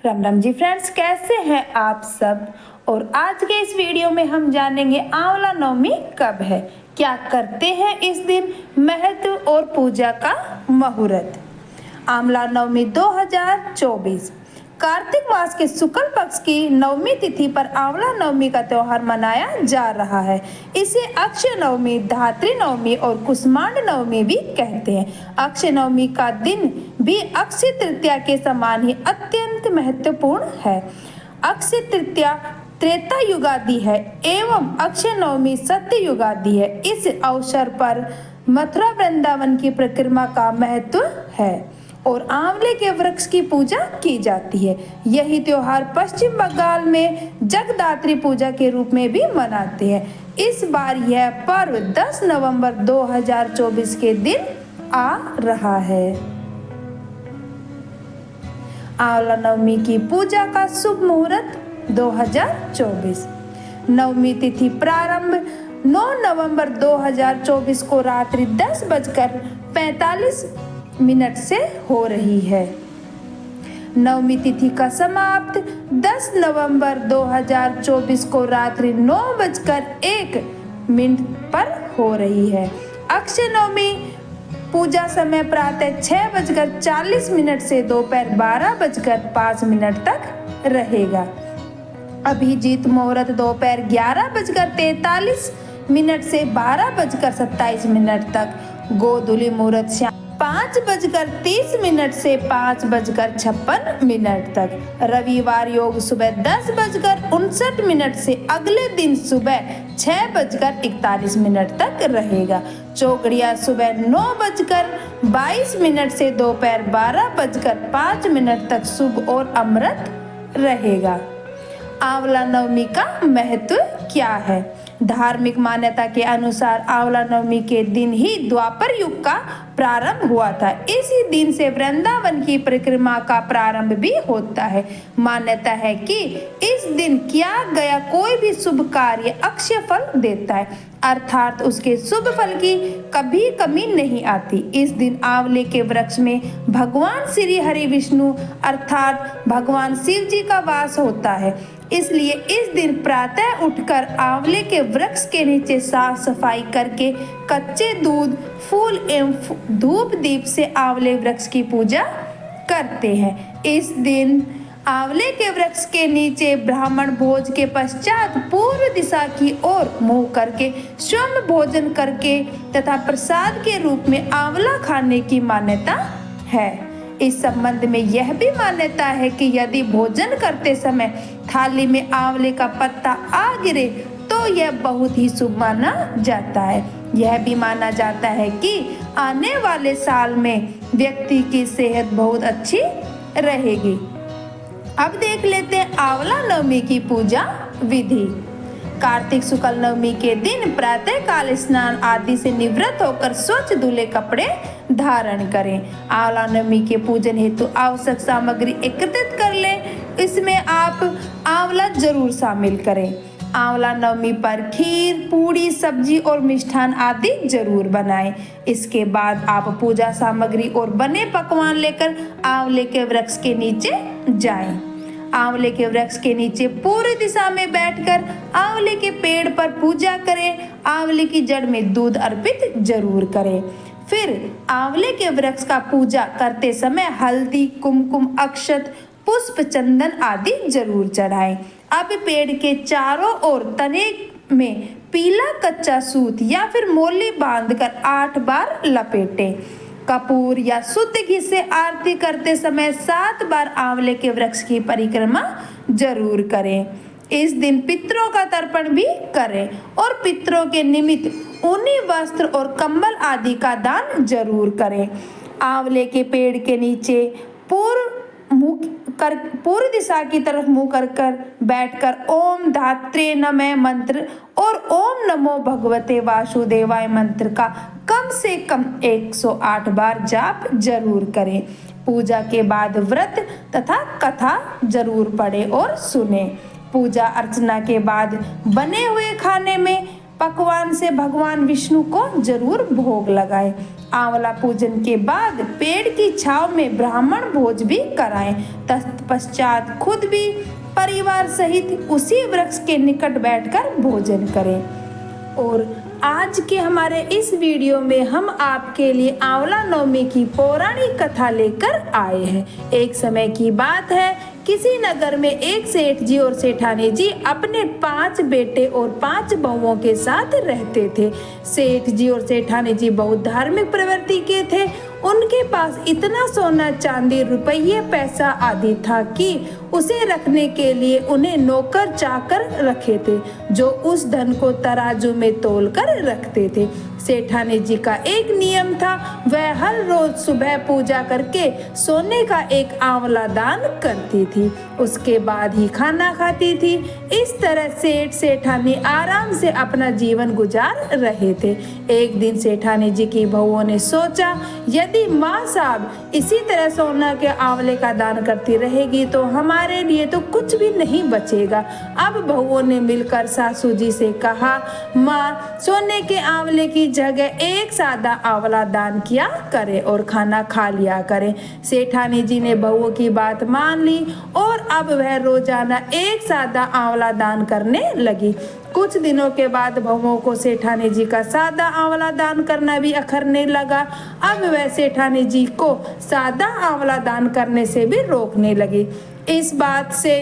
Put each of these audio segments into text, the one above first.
Ram Ram ji friends, कैसे हैं आप सब। और आज के इस वीडियो में हम जानेंगे आंवला नवमी कब है, क्या करते हैं इस दिन, महत्व और पूजा का मुहूर्त। आंवला नवमी 2024 कार्तिक मास के शुक्ल पक्ष की नवमी तिथि पर आंवला नवमी का त्योहार मनाया जा रहा है। इसे अक्षय नवमी, धात्री नवमी और कुसमांड नवमी भी कहते हैं। अक्षय नवमी का दिन भी अक्षय तृतीया के समान ही अत्यंत महत्वपूर्ण है। अक्षय तृतीया त्रेता युगादि है एवं अक्षय नवमी सत्य युगादि है। इस अवसर पर मथुरा वृंदावन की परिक्रमा का महत्व है और आंवले के वृक्ष की पूजा की जाती है। यही त्योहार पश्चिम बंगाल में जगदात्री पूजा के रूप में भी मनाते हैं। इस बार यह पर्व 10 नवंबर 2024 के दिन आ रहा है। आंवला नवमी की पूजा का शुभ मुहूर्त 2024। नवमी तिथि प्रारंभ 9 नवंबर 2024 को रात्रि 10:45 से हो रही है। नवमी तिथि का समाप्त 10 नवंबर 2024 को रात्रि 9:01 पर हो रही है। अक्षय नवमी पूजा समय प्रातः 6:40 से दोपहर 12:05 तक रहेगा। अभिजीत मुहूर्त दोपहर 11:43 से 12:27 तक। गोधूली मुहूर्त शाम 5:30 से 5:56 तक। रविवार योग सुबह 10:59 से अगले दिन सुबह 6:41 तक रहेगा। चौकड़िया सुबह 9:22 से दोपहर 12:05 तक शुभ और अमृत रहेगा। आंवला नवमी का महत्व क्या है। धार्मिक मान्यता के अनुसार आंवला नवमी के दिन ही द्वापर युग का प्रारंभ हुआ था। इसी दिन से वृंदावन की परिक्रमा का प्रारंभ भी होता है। मान्यता है कि इस दिन किया गया कोई भी शुभ कार्य अक्षय फल देता है, अर्थात उसके शुभ फल की कभी कमी नहीं आती। इस दिन आंवले के वृक्ष में भगवान श्री हरि विष्णु अर्थात भगवान शिव जी का वास होता है। इसलिए इस दिन प्रातः उठकर आंवले के वृक्ष के नीचे साफ सफाई करके कच्चे दूध, फूल एवं धूप दीप से आंवले वृक्ष की पूजा करते हैं। इस दिन आंवले के वृक्ष के नीचे ब्राह्मण भोज के पश्चात पूर्व दिशा की ओर मुंह करके स्वयं भोजन करके तथा प्रसाद के रूप में आंवला खाने की मान्यता है। इस संबंध में यह भी मान्यता है कि यदि भोजन करते समय थाली में आंवले का पत्ता आ गिरे तो यह बहुत ही शुभ माना जाता है। यह भी माना जाता है कि आने वाले साल में व्यक्ति की सेहत बहुत अच्छी रहेगी। अब देख लेते हैं आंवला नवमी की पूजा विधि। कार्तिक शुक्ल नवमी के दिन प्रातः काल स्नान आदि से निवृत्त होकर स्वच्छ धुले कपड़े धारण करें। आंवला नवमी के पूजन हेतु आवश्यक सामग्री एकत्रित कर लें। इसमें आप आंवला जरूर शामिल करें। आंवला नवमी पर खीर, पूड़ी, सब्जी और मिष्ठान आदि जरूर बनाएं। इसके बाद आप पूजा सामग्री और बने पकवान लेकर आंवले के वृक्ष के नीचे जाएं। आंवले के वृक्ष के नीचे पूर्व दिशा में बैठकर आंवले के पेड़ पर पूजा करें। आंवले की जड़ में दूध अर्पित जरूर करें। फिर आंवले के वृक्ष का पूजा करते समय हल्दी, कुमकुम, अक्षत, पुष्प, चंदन आदि जरूर चढ़ाएं। अब पेड़ के चारों ओर तने में पीला कच्चा सूत या फिर मोली बांधकर 8 बार लपेटें। कपूर या शुद्ध घी से आरती करते समय 7 बार आंवले के वृक्ष की परिक्रमा जरूर करें। इस दिन पितरों का तर्पण भी करें और पितरों के निमित्त ऊनी वस्त्र और कंबल आदि का दान जरूर करें। आंवले के पेड़ के नीचे पूर्व दिशा की तरफ मुंह कर बैठकर ओम धात्रे नमः मंत्र और ओम नमो भगवते वासुदेवाय मंत्र का कम से कम 108 बार जाप जरूर करें। पूजा के बाद व्रत तथा कथा जरूर पढ़ें और सुने। पूजा अर्चना के बाद बने हुए खाने में पकवान से भगवान विष्णु को जरूर भोग लगाएं। आंवला पूजन के बाद पेड़ की छांव में ब्राह्मण भोज भी कराएं। तत्पश्चात खुद भी परिवार सहित उसी वृक्ष के निकट बैठकर भोजन करें। और आज के हमारे इस वीडियो में हम आपके लिए आंवला नवमी की पौराणिक कथा लेकर आए हैं। एक समय की बात है, किसी नगर में एक सेठ जी और सेठानी जी अपने 5 बेटे और 5 बहुओं के साथ रहते थे। सेठ जी और सेठानी जी बहुत धार्मिक प्रवृत्ति के थे। उनके पास इतना सोना चांदी रुपये पैसा आदि था कि उसे रखने के लिए उन्हें नौकर चाकर रखे थे, जो उस धन को तराजू में तोल कर रखते थे। सेठानी जी का एक नियम था, वह हर रोज सुबह पूजा करके सोने का एक आंवला दान करती थी, उसके बाद ही खाना खाती थी। इस तरह सेठ सेठानी आराम से अपना जीवन गुजार रहे थे। एक दिन सेठानी जी की बहुओं ने सोचा, यदि माँ साहब इसी तरह सोना के आंवले का दान करती रहेगी तो हमारे लिए तो कुछ भी नहीं बचेगा। अब बहुओं ने मिलकर सासू जी से कहा, माँ सोने के आंवले की जगह एक सादा आंवला दान किया करे और खाना खा लिया करे। सेठानी जी ने बहुओं की बात मान ली और अब वह रोजाना एक सादा आंवला दान करने लगी। कुछ दिनों के बाद बहुओं को सेठानी जी का सादा आंवला दान करना भी अखरने लगा। अब वह सेठानी जी को सादा आंवला दान करने से भी रोकने लगी। इस बात से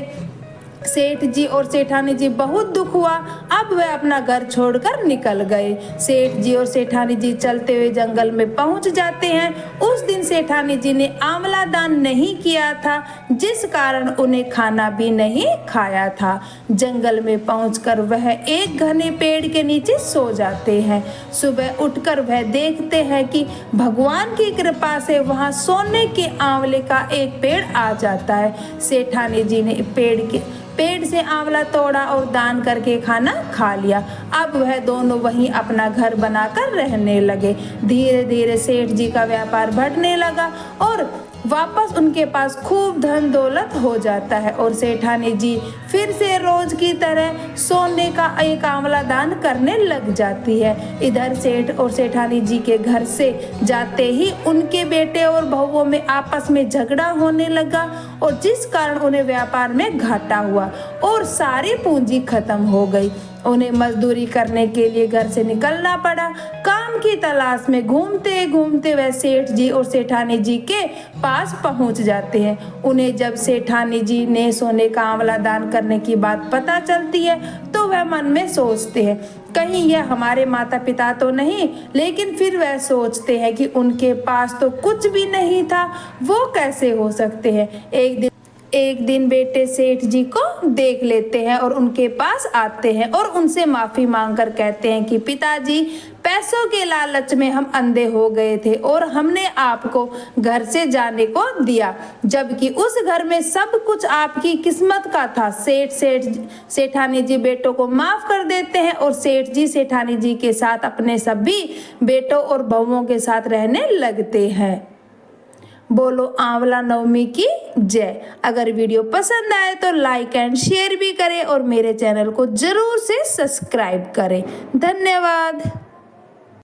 सेठ जी और सेठानी जी बहुत दुख हुआ। अब वह अपना घर छोड़कर निकल गए। सेठ जी और सेठानी जी चलते हुए जंगल में पहुंच जाते हैं। उस दिन सेठानी जी ने आंवला दान नहीं किया था, जिस कारण उन्हें खाना भी नहीं खाया था। जंगल में पहुंचकर वह एक घने पेड़ के नीचे सो जाते हैं। सुबह उठकर वह देखते हैं कि भगवान की कृपा से वहां सोने के आंवले का एक पेड़ आ जाता है। सेठानी जी ने पेड़ से आंवला तोड़ा और दान करके खाना खा लिया। अब वह दोनों वहीं अपना घर बनाकर रहने लगे। धीरे धीरे सेठ जी का व्यापार बढ़ने लगा और वापस उनके पास खूब धन दौलत हो जाता है और सेठानी जी फिर से रोज की तरह सोने का एक आंवला दान करने लग जाती है। इधर सेठ और सेठानी जी के घर से जाते ही उनके बेटे और बहुओं में आपस में झगड़ा होने लगा और जिस कारण उन्हें व्यापार में घाटा हुआ और सारी पूंजी खत्म हो गई। उन्हें मजदूरी करने के लिए घर से निकलना पड़ा। काम की तलाश में घूमते घूमते वह सेठ जी और सेठानी जी के पास पहुंच जाते हैं। उन्हें जब सेठानी जी ने सोने का आंवला दान करने की बात पता चलती है तो वह मन में सोचते हैं, कहीं यह हमारे माता पिता तो नहीं। लेकिन फिर वह सोचते हैं कि उनके पास तो कुछ भी नहीं था, वो कैसे हो सकते हैं। एक दिन बेटे सेठ जी को देख लेते हैं और उनके पास आते हैं और उनसे माफी मांगकर कहते हैं कि पिताजी, पैसों के लालच में हम अंधे हो गए थे और हमने आपको घर से जाने को दिया, जबकि उस घर में सब कुछ आपकी किस्मत का था। सेठानी जी बेटों को माफ कर देते हैं और सेठ जी सेठानी जी के साथ अपने सभी बेटों और बहुओं के साथ रहने लगते हैं। बोलो आंवला नवमी की जय। अगर वीडियो पसंद आए तो लाइक एंड शेयर भी करें और मेरे चैनल को जरूर से सब्सक्राइब करें। धन्यवाद।